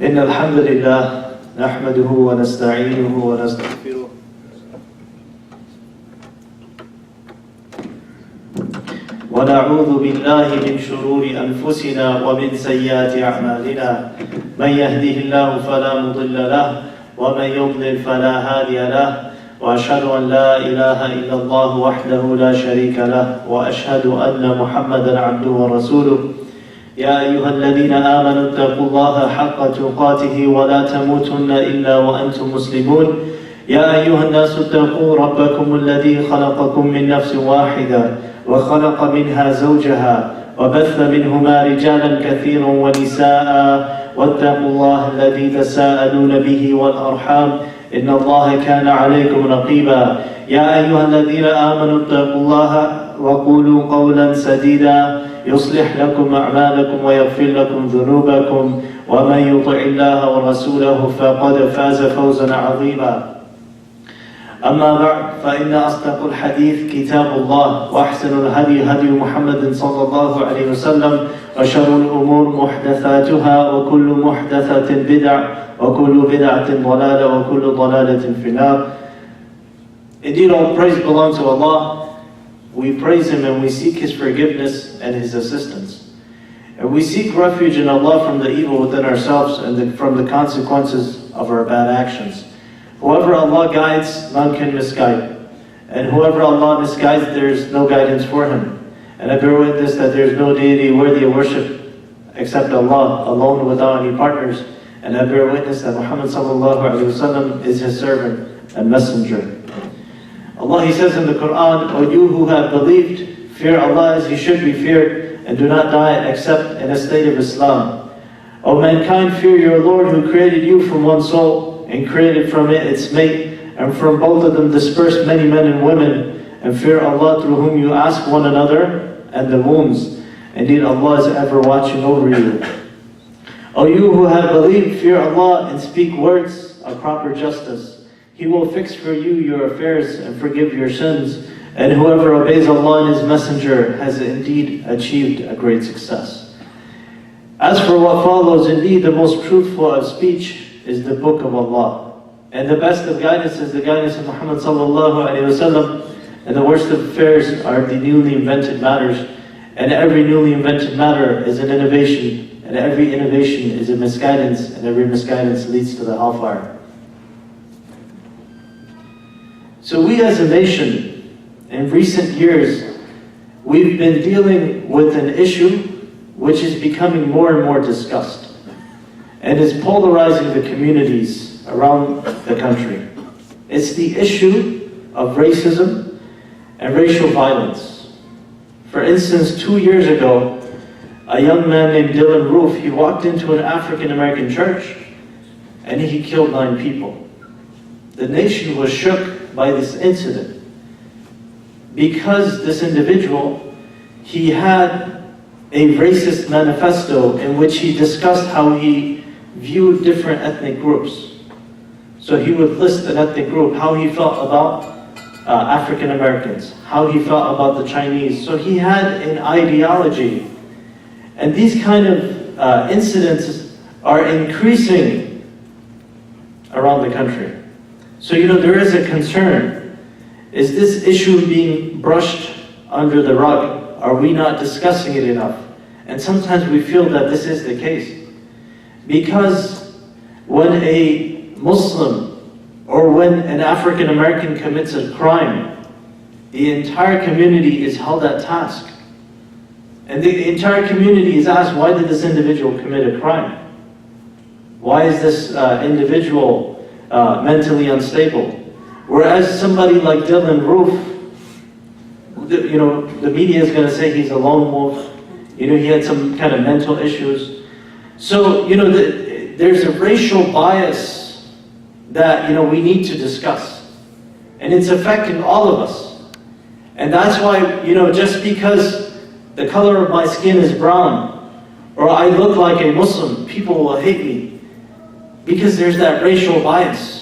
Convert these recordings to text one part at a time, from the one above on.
إن الحمد لله نحمده ونستعينه ونستغفره ونعوذ بالله من شرور أنفسنا ومن سيئات أعمالنا من يهده الله فلا مضل له ومن يضلل فلا هادي له وأشهد أن لا إله إلا الله وحده لا شريك له وأشهد أن محمدا عبده ورسوله يا أيها الذين آمنوا اتقوا الله حق تقاته ولا تموتن إلا وأنتم مسلمون يا أيها الناس اتقوا ربكم الذي خلقكم من نفس واحدة وخلق منها زوجها وبث منهما رجالا كثيرا ونساء واتقوا الله الذي تساءلون به والأرحام إن الله كان عليكم رقيبا يا أيها الذين آمنوا اتقوا الله وقولوا قولا سديدا يصلح لكم أعمالكم ويغفر لكم ذنوبكم ومن يطع الله ورسوله فقد فاز فوزا عظيما أما بعد فإن أصدق الحديث كتاب الله وأحسن الهدي هدي محمد صلى الله عليه وسلم وشر الأمور محدثاتها وكل محدثة بدع وكل بدعة ضلالة وكل ضلالة في النار. Indeed, all praise belongs to Allah. We praise Him and we seek His forgiveness and His assistance. And we seek refuge in Allah from the evil within ourselves and from the consequences of our bad actions. Whoever Allah guides, none can misguide. And whoever Allah misguides, there is no guidance for him. And I bear witness that there is no deity worthy of worship except Allah, alone without any partners. And I bear witness that Muhammad sallallahu alaihi wasallam is His servant and messenger. Allah, He says in the Quran, O you who have believed, fear Allah as He should be feared, and do not die except in a state of Islam. O mankind, fear your Lord who created you from one soul, and created from it its mate, and from both of them dispersed many men and women, and fear Allah through whom you ask one another, and the wombs. Indeed, Allah is ever watching over you. O you who have believed, fear Allah and speak words of proper justice. He will fix for you your affairs and forgive your sins, and whoever obeys Allah and His Messenger has indeed achieved a great success. As for what follows, indeed the most truthful of speech is the book of Allah. And the best of guidance is the guidance of Muhammad sallallahu alaihi wasallam. And the worst of affairs are the newly invented matters. And every newly invented matter is an innovation. And every innovation is a misguidance. And every misguidance leads to the hellfire. So we as a nation, in recent years, we've been dealing with an issue which is becoming more and more discussed. And is polarizing the communities around the country. It's the issue of racism and racial violence. For instance, 2 years ago, a young man named Dylan Roof, he walked into an African American church and he killed 9 people. The nation was shook by this incident because this individual, he had a racist manifesto in which he discussed how he viewed different ethnic groups. So he would list an ethnic group, how he felt about African Americans, how he felt about the Chinese. So he had an ideology. And these kind of incidents are increasing around the country. So there is a concern. Is this issue being brushed under the rug? Are we not discussing it enough? And sometimes we feel that this is the case. Because when a Muslim or when an African American commits a crime, the entire community is held at task. And the entire community is asked, why did this individual commit a crime? Why is this individual mentally unstable? Whereas somebody like Dylan Roof, the media is going to say he's a lone wolf. He had some kind of mental issues. So, there's a racial bias that, we need to discuss. And it's affecting all of us. And that's why, just because the color of my skin is brown, or I look like a Muslim, people will hate me. Because there's that racial bias.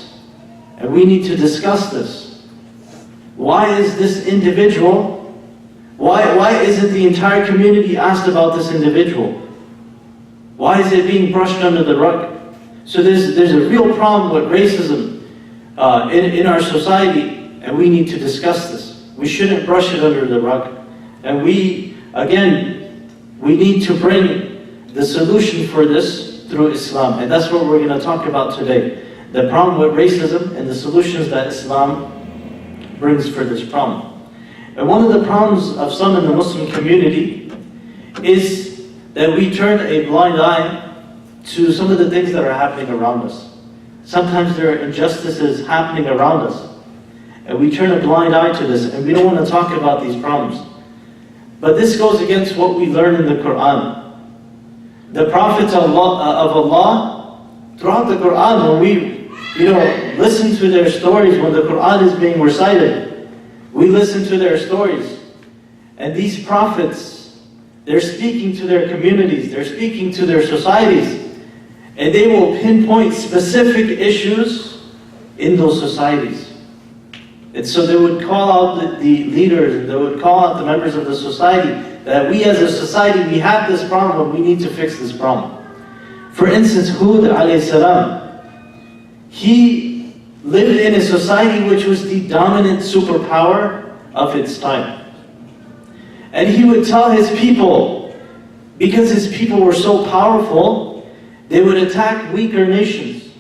And we need to discuss this. Why is this individual, why isn't the entire community asked about this individual? Why is it being brushed under the rug? So there's a real problem with racism in our society, and we need to discuss this. We shouldn't brush it under the rug. And we need to bring the solution for this through Islam. And that's what we're going to talk about today. The problem with racism and the solutions that Islam brings for this problem. And one of the problems of some in the Muslim community is that we turn a blind eye to some of the things that are happening around us. Sometimes there are injustices happening around us, and we turn a blind eye to this, and we don't want to talk about these problems. But this goes against what we learn in the Quran. The prophets of Allah, throughout the Quran, when we listen to their stories, when the Quran is being recited, we listen to their stories. And these prophets, they're speaking to their communities, they're speaking to their societies, and they will pinpoint specific issues in those societies. And so they would call out the leaders, and they would call out the members of the society, that we as a society, we have this problem, we need to fix this problem. For instance, Hud alayhi salam, he lived in a society which was the dominant superpower of its time. And he would tell his people, because his people were so powerful, they would attack weaker nations.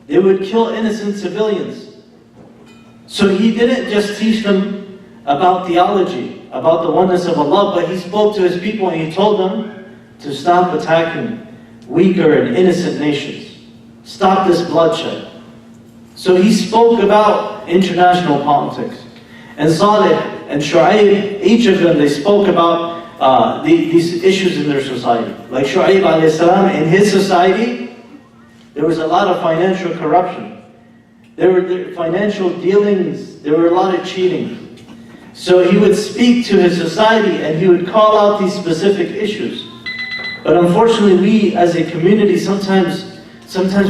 They would kill innocent civilians. So he didn't just teach them about theology, about the oneness of Allah, but he spoke to his people and he told them to stop attacking weaker and innocent nations. Stop this bloodshed. So he spoke about international politics. And Salih and Shu'aib, each of them, they spoke about these issues in their society. Like Shu'aib alayhi salam, in his society, there was a lot of financial corruption. There were financial dealings, there were a lot of cheating. So he would speak to his society and he would call out these specific issues. But unfortunately, we as a community, sometimes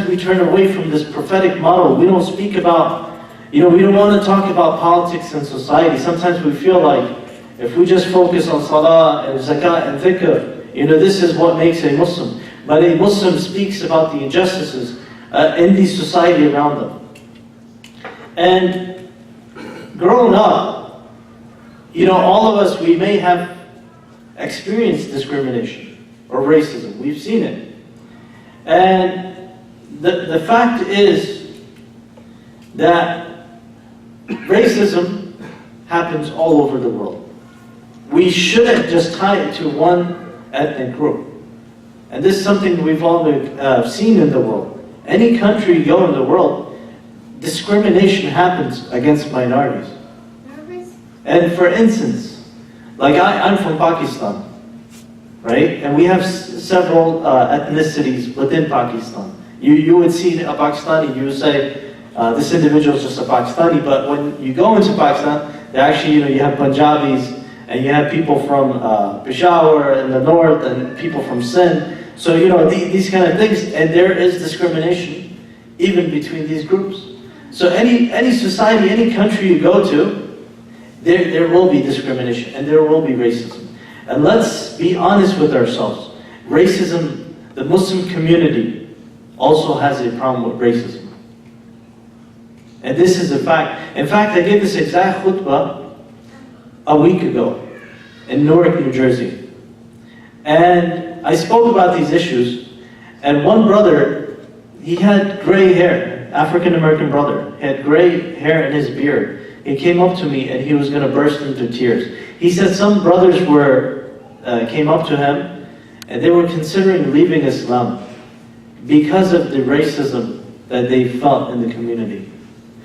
we turn away from this prophetic model. We don't speak about, we don't want to talk about politics and society. Sometimes we feel like if we just focus on salah and zakat and dhikr, this is what makes a Muslim. But a Muslim speaks about the injustices in the society around them. And growing up, all of us, we may have experienced discrimination or racism. We've seen it. And the fact is that racism happens all over the world. We shouldn't just tie it to one ethnic group. And this is something we've all seen in the world. Any country you go in the world, discrimination happens against minorities. And for instance, like I'm from Pakistan, right? And we have several ethnicities within Pakistan. You would see a Pakistani, you would say, this individual is just a Pakistani, but when you go into Pakistan, they actually, you have Punjabis, and you have people from Peshawar in the north, and people from Sindh. So, these kind of things, and there is discrimination even between these groups. So any society, any country you go to, there will be discrimination, and there will be racism. And let's be honest with ourselves. Racism, the Muslim community also has a problem with racism. And this is a fact. In fact, I gave this exact khutbah a week ago in Newark, New Jersey. And I spoke about these issues, and one brother, he had gray hair, African-American brother, he had gray hair in his beard. He came up to me and he was going to burst into tears. He said some brothers came up to him and they were considering leaving Islam because of the racism that they felt in the community.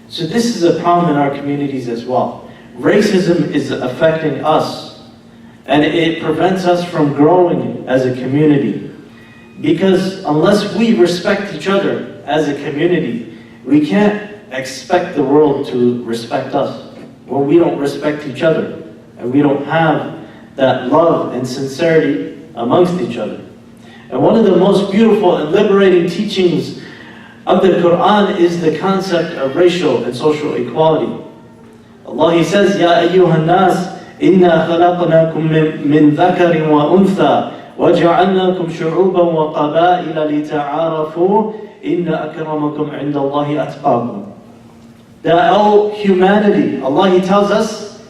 So this is a problem in our communities as well. Racism is affecting us, and it prevents us from growing as a community. Because unless we respect each other as a community, we can't expect the world to respect us. When we don't respect each other, and we don't have that love and sincerity amongst each other. And one of the most beautiful and liberating teachings of the Quran is the concept of racial and social equality. Allah, He says, Ya ayyuhan nas, inna khalaqnakum min dhakarin wa untha, وَجَعَلْنَاكُمْ شُعُوبًا وَقَبَائِلَ لِتَعَارَفُوا إِنَّ أَكْرَمَكُمْ عِنْدَ اللَّهِ أَتْقَاكُمْ. That, O humanity, Allah He tells us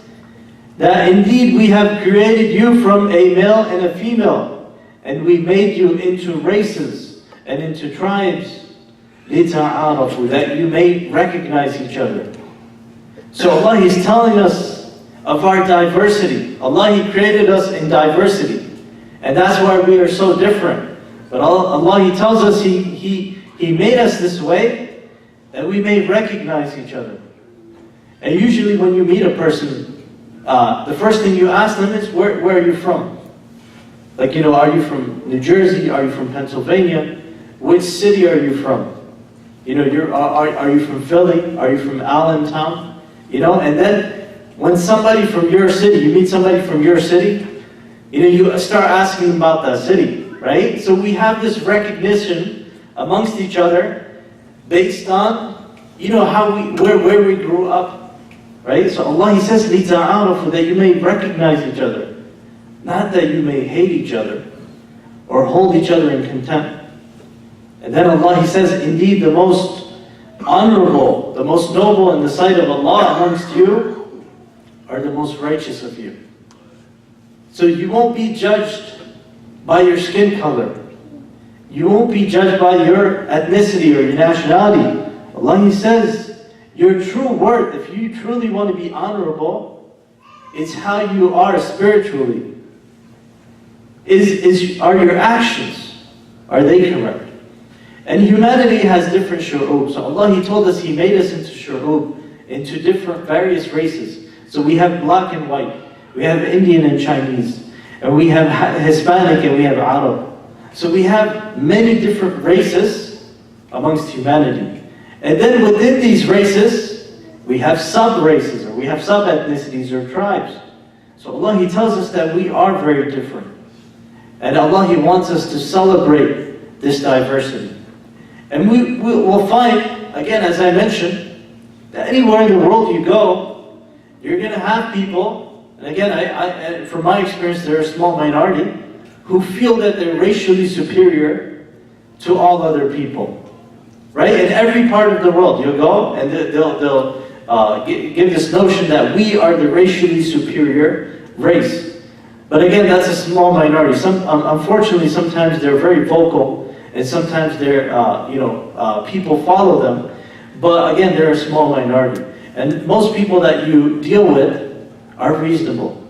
that indeed we have created you from a male and a female, and we made you into races and into tribes, لِتَعَارَفُوا, that you may recognize each other. So Allah is telling us of our diversity. Allah He created us in diversity, and that's why we are so different. But Allah He tells us He made us this way that we may recognize each other. And usually when you meet a person, the first thing you ask them is, where are you from? Like, are you from New Jersey? Are you from Pennsylvania? Which city are you from? Are you from Philly? Are you from Allentown? And then when somebody from your city, you meet somebody from your city, you start asking about that city, right? So we have this recognition amongst each other based on, where we grew up, right? So Allah He says, لِتَعَارَفُوا, that you may recognize each other, not that you may hate each other or hold each other in contempt. And then Allah He says, indeed the most honorable, the most noble in the sight of Allah amongst you are the most righteous of you. So you won't be judged by your skin color. You won't be judged by your ethnicity or your nationality. Allah He says, your true worth, if you truly want to be honorable, it's how you are spiritually. Are your actions, are they correct? And humanity has different shu'ub. So Allah He told us He made us into shu'ub, into different various races. So we have black and white, we have Indian and Chinese, and we have Hispanic and we have Arab. So we have many different races amongst humanity. And then within these races, we have sub-races, or we have sub-ethnicities or tribes. So Allah He tells us that we are very different. And Allah He wants us to celebrate this diversity. And we will find, again, as I mentioned, that anywhere in the world you go, you're going to have people, and again, from my experience, they're a small minority, who feel that they're racially superior to all other people. Right? In every part of the world, you'll go, and they'll give this notion that we are the racially superior race. But again, that's a small minority. Unfortunately, sometimes they're very vocal, and sometimes people follow them. But again, they're a small minority. And most people that you deal with are reasonable.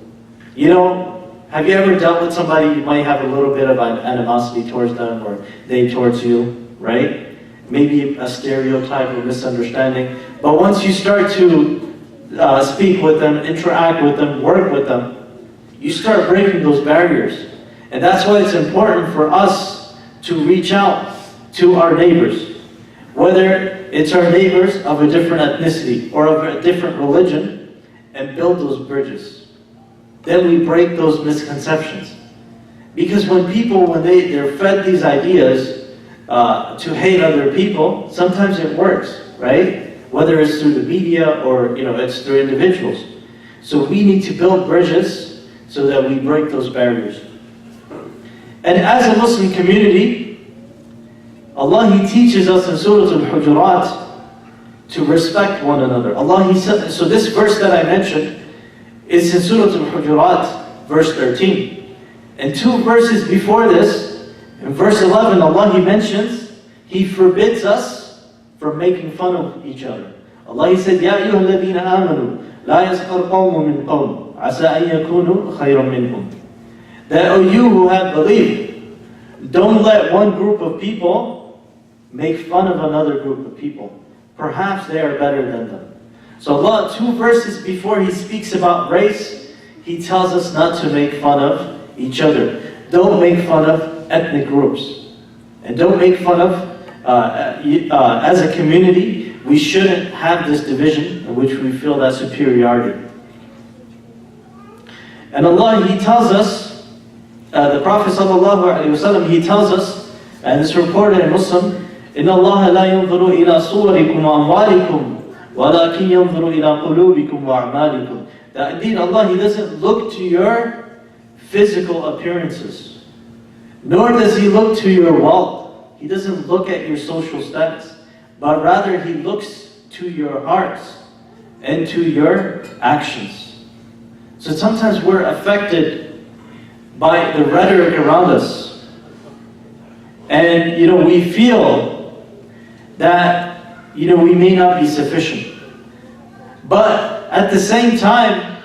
Have you ever dealt with somebody you might have a little bit of an animosity towards them, or they towards you, right? Maybe a stereotype or misunderstanding. But once you start to speak with them, interact with them, work with them, you start breaking those barriers. And that's why it's important for us to reach out to our neighbors. Whether it's our neighbors of a different ethnicity or of a different religion, and build those bridges. Then we break those misconceptions. Because when they're fed these ideas to hate other people, sometimes it works, right? Whether it's through the media or it's through individuals. So we need to build bridges so that we break those barriers. And as a Muslim community, Allah He teaches us in Surah Al-Hujurat to respect one another. Allah He said, so this verse that I mentioned is in Surah Al-Hujurat, verse 13. And two verses before this, in verse 11, Allah He mentions, He forbids us from making fun of each other. Allah He said, يَا أَيُّهَا الَّذِينَ آمَنُوا لَا يَسْخَرْ قَوْمٌ مِّنْ قَوْمٍ عَسَىٰ أَن يَكُونُوا خَيْرًا مِّنْهُمْ. That, O you who have believed, don't let one group of people make fun of another group of people. Perhaps they are better than them. So Allah, two verses before He speaks about race, He tells us not to make fun of each other. Don't make fun of ethnic groups. And don't make fun of, as a community, we shouldn't have this division in which we feel that superiority. And Allah, He tells us, the Prophet ﷺ, he tells us, and it's reported in Muslim, إِنَّ اللَّهَ لَا يَنْظُرُ إِلَى صُوَرِكُمْ وَأَمْوَالِكُمْ وَلَكِنْ يَنْظُرُ إِلَى قُلُوبِكُمْ وَأَعْمَالِكُمْ. That indeed Allah, He doesn't look to your physical appearances, nor does He look to your wealth. He doesn't look at your social status, but rather He looks to your hearts and to your actions. So sometimes we're affected by the rhetoric around us. And we feel that we may not be sufficient. But at the same time,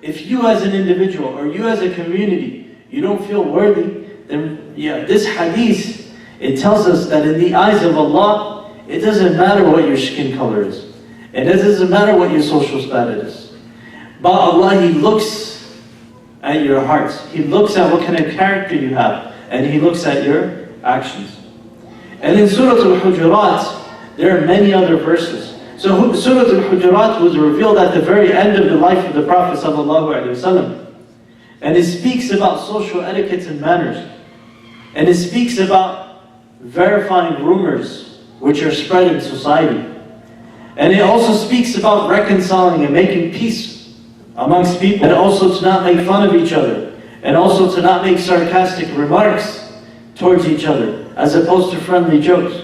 if you as an individual or you as a community, you don't feel worthy, then this hadith, it tells us that in the eyes of Allah, it doesn't matter what your skin color is. It doesn't matter what your social status is. But Allah, He looks at your hearts. He looks at what kind of character you have. And He looks at your actions. And in Surah Al-Hujurat, there are many other verses. So Surah Al-Hujurat was revealed at the very end of the life of the Prophet ﷺ. And it speaks about social etiquettes and manners. And it speaks about verifying rumors which are spread in society. And it also speaks about reconciling and making peace amongst people. And also to not make fun of each other. And also to not make sarcastic remarks towards each other, as opposed to friendly jokes.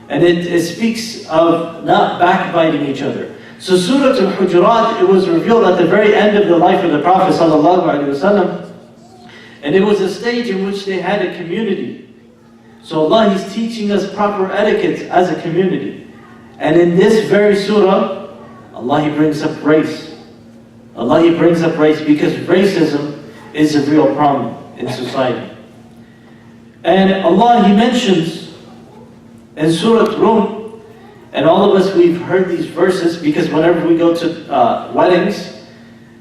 And it speaks of not backbiting each other. So Surah Al-Hujurat, it was revealed at the very end of the life of the Prophet ﷺ. And it was a stage in which they had a community. So Allah, He's teaching us proper etiquette as a community. And in this very surah, Allah, He brings up race. Allah, He brings up race because racism is a real problem in society. And Allah, He mentions in Surah Rum, and all of us, we've heard these verses because whenever we go to weddings,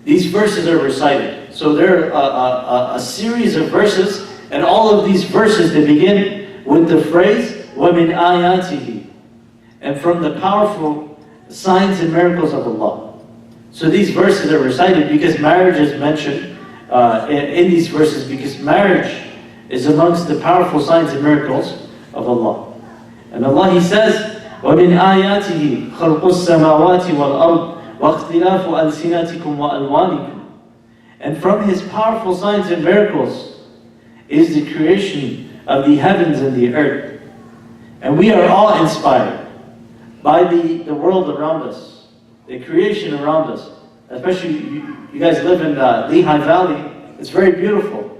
these verses are recited. So there are a series of verses, and all of these verses, they begin with the phrase, وَمِنْ آيَاتِهِ, and from the powerful signs and miracles of Allah. So these verses are recited because marriage is mentioned in these verses, because marriage is amongst the powerful signs and miracles of Allah. And Allah, He says, وَمِنْ آيَاتِهِ خَلْقُ السَّمَاوَاتِ وَالْأَرْضِ وَاخْتِلَافُ أَلْسِنَتِكُمْ وَأَلْوَانِكُمْ. And from His powerful signs and miracles is the creation of the heavens and the earth. And we are all inspired by the world around us, the creation around us. Especially you guys live in Lehigh Valley. It's very beautiful.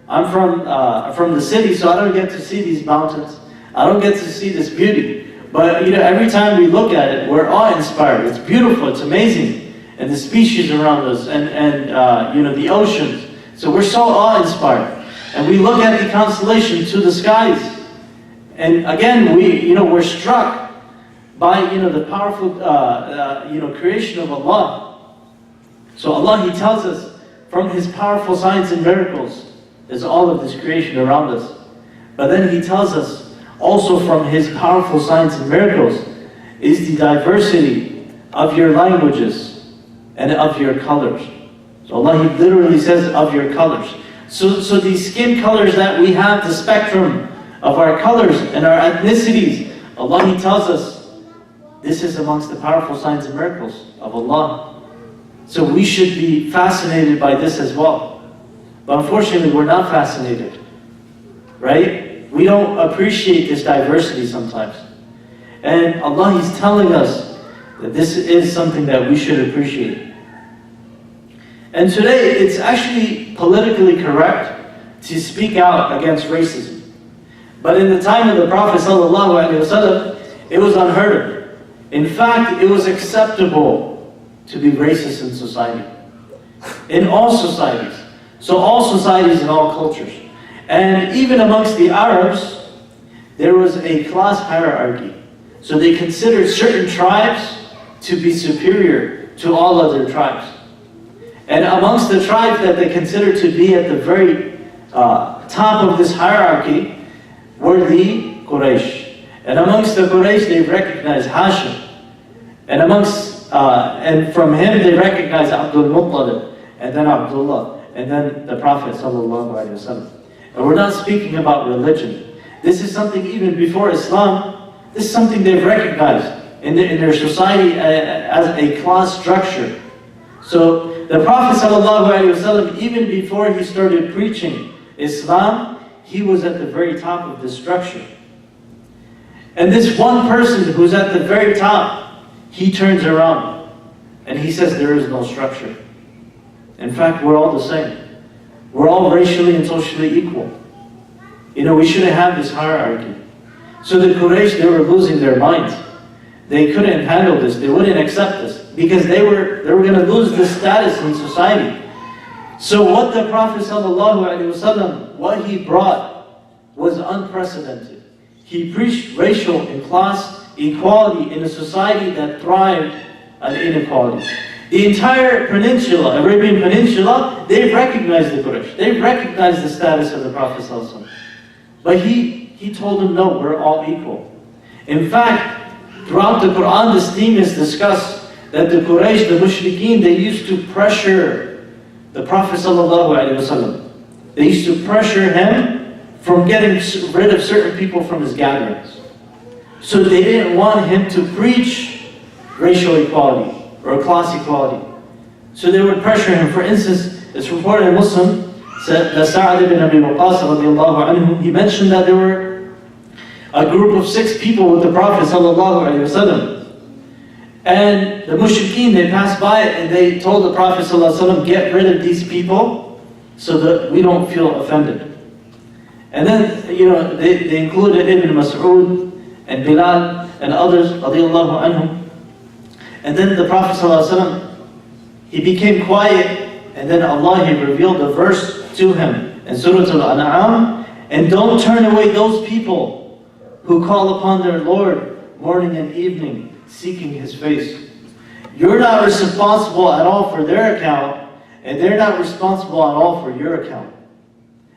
I'm from the city, so I don't get to see these mountains. I don't get to see this beauty. But every time we look at it, we're awe-inspired. It's beautiful, it's amazing. And the species around us, and the oceans. So we're so awe-inspired. And we look at the constellation to the skies. And again, we're struck by the powerful creation of Allah. So Allah, He tells us from His powerful signs and miracles is all of this creation around us. But then He tells us also from His powerful signs and miracles is the diversity of your languages and of your colors. So Allah, He literally says of your colors. So these skin colors that we have, the spectrum of our colors and our ethnicities, Allah, He tells us this is amongst the powerful signs and miracles of Allah. So we should be fascinated by this as well. But unfortunately, we're not fascinated, right? We don't appreciate this diversity sometimes. And Allah, He's telling us that this is something that we should appreciate. And today, it's actually politically correct to speak out against racism. But in the time of the Prophet ﷺ, it was unheard of. In fact, it was acceptable to be racist in society. In all societies. So all societies and all cultures. And even amongst the Arabs, there was a class hierarchy. So they considered certain tribes to be superior to all other tribes. And amongst the tribes that they considered to be at the very top of this hierarchy were the Quraysh. And amongst the Quraysh, they recognized Hashim. And from him, they recognized Abdul Muttalib, and then Abdullah, and then the Prophet ﷺ. And we're not speaking about religion. This is something even before Islam, this is something they've recognized in their society as a class structure. So the Prophet ﷺ, even before he started preaching Islam, he was at the very top of this structure. And this one person who's at the very top, he turns around and he says there is no structure. In fact, we're all the same. We're all racially and socially equal. We shouldn't have this hierarchy. So the Quraysh, they were losing their minds. They couldn't handle this. They wouldn't accept this because they were going to lose this status in society. So what the Prophet ﷺ, what he brought was unprecedented. He preached racial and class equality in a society that thrived on inequality. The entire peninsula, Arabian Peninsula, they recognized the Quraysh. They recognized the status of the Prophet ﷺ. But he told them, no, we're all equal. In fact, throughout the Quran, this theme is discussed that the Quraysh, the Mushrikeen, they used to pressure the Prophet ﷺ. They used to pressure him from getting rid of certain people from his gatherings. So they didn't want him to preach racial equality or class equality. So they would pressure him. For instance, it's reported in Muslim that Sa'ad ibn Abi Waqqas radiallahu anhu, he mentioned that there were a group of 6 people with the Prophet sallallahu alaihi wasallam. And the mushrikeen, they passed by and they told the Prophet sallallahu alaihi wasallam, get rid of these people so that we don't feel offended. And then, they included Ibn Mas'ud and Bilal and others radiallahu anhum. And then the Prophet ﷺ, he became quiet, and then Allah, he revealed a verse to him in Surah Al-An'am, and don't turn away those people who call upon their Lord morning and evening, seeking His face. You're not responsible at all for their account, and they're not responsible at all for your account.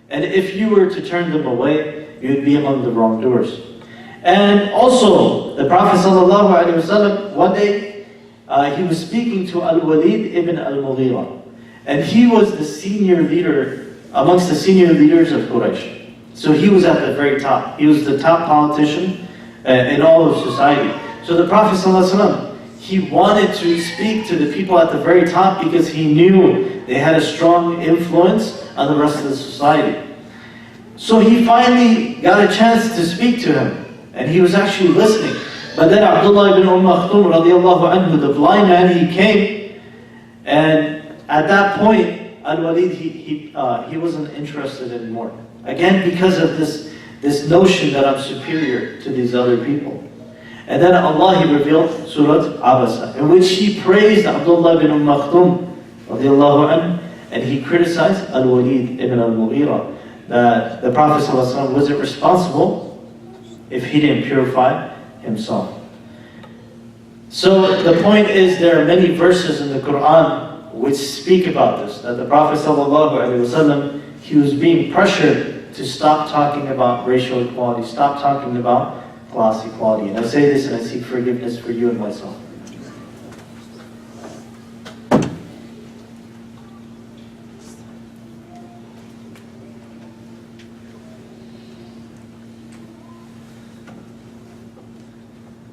And if you were to turn them away, you'd be among the wrongdoers. And also, the Prophet ﷺ, one day, he was speaking to Al-Walid ibn al-Mughira. And he was the senior leader, amongst the senior leaders of Quraysh. So he was at the very top. He was the top politician in all of society. So the Prophet ﷺ, he wanted to speak to the people at the very top because he knew they had a strong influence on the rest of the society. So he finally got a chance to speak to him. And he was actually listening. But then Abdullah ibn Maktoum radiallahu anhu, the blind man, he came, and at that point, Al-Walid, he wasn't interested anymore. Again, because of this notion that I'm superior to these other people. And then Allah, He revealed Surah Abasa, in which He praised Abdullah ibn Maktoum radiallahu anhu, and He criticized Al-Walid ibn al-Mughira, that the Prophet ﷺ wasn't responsible if he didn't purify himself. So the point is, there are many verses in the Quran which speak about this, that the Prophet ﷺ, he was being pressured to stop talking about racial equality, stop talking about class equality. And I say this and I seek forgiveness for you and myself.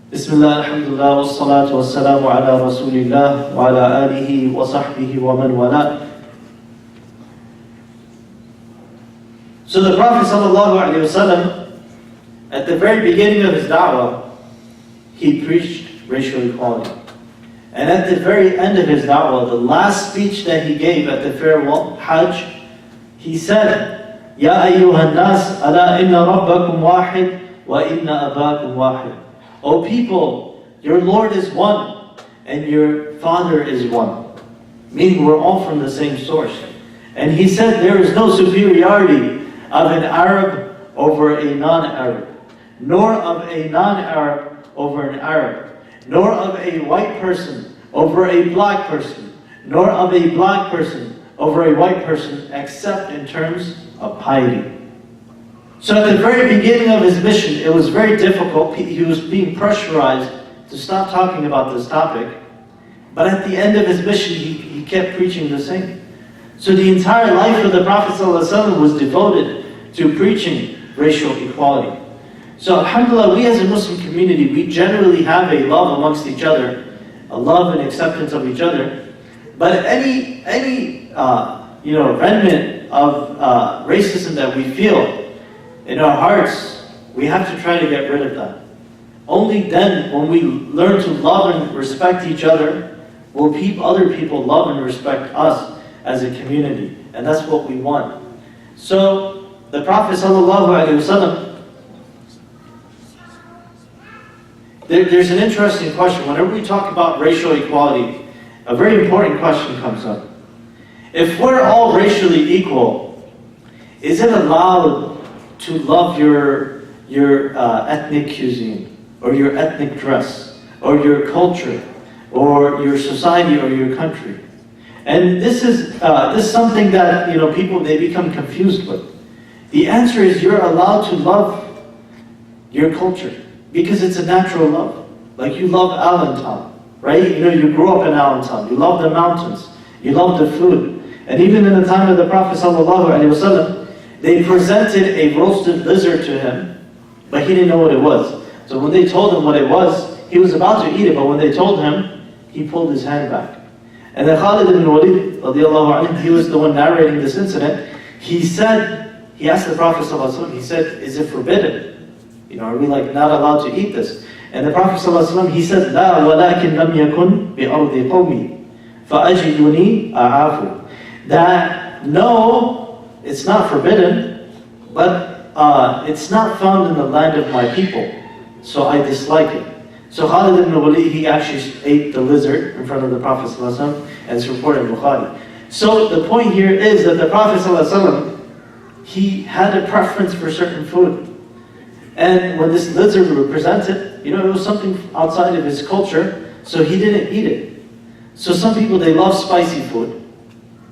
Bismillah, alhamdulillah, wassalatu wassalamu ala rasulillah wa ala alihi wa sahbihi wa man wala. So the Prophet ﷺ, at the very beginning of his da'wah, he preached racial equality. And at the very end of his da'wah, the last speech that he gave at the farewell Hajj, he said, Ya ayyuhan nas, ala inna rabbakum wahid wa inna abakum wahid. O people, your Lord is one, and your Father is one. Meaning we're all from the same source. And he said there is no superiority of an Arab over a non-Arab, nor of a non-Arab over an Arab, nor of a white person over a black person, nor of a black person over a white person, except in terms of piety. So at the very beginning of his mission, it was very difficult. He was being pressurized to stop talking about this topic. But at the end of his mission, he kept preaching the same. So the entire life of the Prophet ﷺ was devoted to preaching racial equality. So alhamdulillah, we as a Muslim community, we generally have a love amongst each other, a love and acceptance of each other. But any remnant of racism that we feel in our hearts, we have to try to get rid of that. Only then, when we learn to love and respect each other, will other people love and respect us as a community. And that's what we want. So, the Prophet ﷺ, there's an interesting question. Whenever we talk about racial equality, a very important question comes up. If we're all racially equal, is it allowed to love your ethnic cuisine, or your ethnic dress, or your culture, or your society, or your country? And this is something that people, they become confused with. The answer is you're allowed to love your culture because it's a natural love. Like you love Allentown, right? You grew up in Allentown. You love the mountains. You love the food. And even in the time of the Prophet ﷺ, they presented a roasted lizard to him, but he didn't know what it was. So when they told him what it was, he was about to eat it, but when they told him, he pulled his hand back. And then Khalil ibn Walid, radiallahu anhu, he was the one narrating this incident. He asked the Prophet ﷺ, he said, is it forbidden? Are we not allowed to eat this? And the Prophet ﷺ, he said, لا ولكن لم يكن بأرض قومي فأجدني أعافو. That no, it's not forbidden, but it's not found in the land of my people, so I dislike it. So Khalid ibn Walid, he actually ate the lizard in front of the Prophet ﷺ, and it's reported in Bukhari. So the point here is that the Prophet ﷺ, he had a preference for certain food. And when this lizard was presented, it was something outside of his culture, so he didn't eat it. So some people, they love spicy food,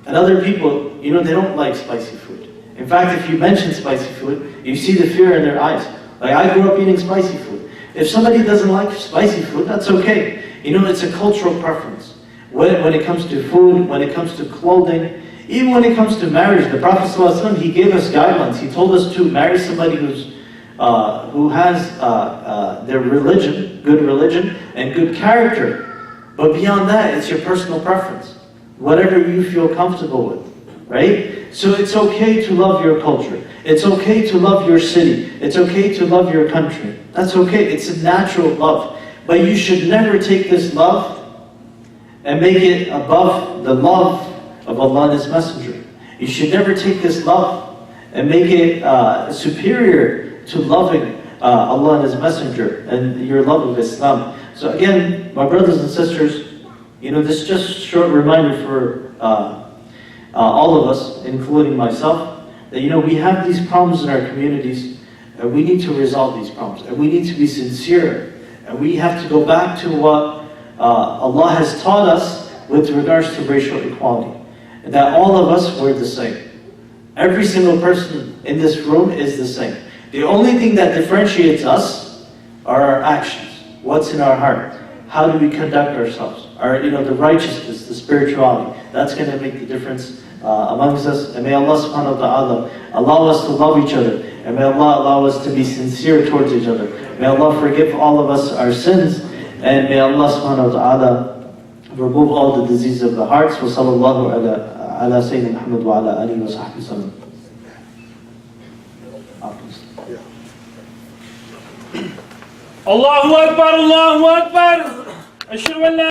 and other people, they don't like spicy food. In fact, if you mention spicy food, you see the fear in their eyes. Like, I grew up eating spicy food. If somebody doesn't like spicy food, that's okay. It's a cultural preference. When it comes to food, when it comes to clothing, even when it comes to marriage, the Prophet ﷺ, he gave us guidelines. He told us to marry somebody who has their religion, good religion, and good character. But beyond that, it's your personal preference. Whatever you feel comfortable with, right? So it's okay to love your culture. It's okay to love your city. It's okay to love your country. That's okay. It's a natural love. But you should never take this love and make it above the love of Allah and His Messenger. You should never take this love and make it superior to loving Allah and His Messenger and your love of Islam. So again, my brothers and sisters, this is just a short reminder for all of us, including myself, that we have these problems in our communities, and we need to resolve these problems, and we need to be sincere, and we have to go back to what Allah has taught us with regards to racial equality, and that all of us were the same. Every single person in this room is the same. The only thing that differentiates us are our actions. What's in our heart? How do we conduct ourselves? The righteousness, the spirituality. That's going to make the difference amongst us. And may Allah subhanahu wa ta'ala allow us to love each other. And may Allah allow us to be sincere towards each other. May Allah forgive all of us our sins. And may Allah subhanahu wa ta'ala remove all the diseases of the hearts. Wa sallallahu ala Sayyidina Muhammad wa ala alihi wa sahbihi sallam. Allahu Akbar, Allahu Akbar. Ashhadu an la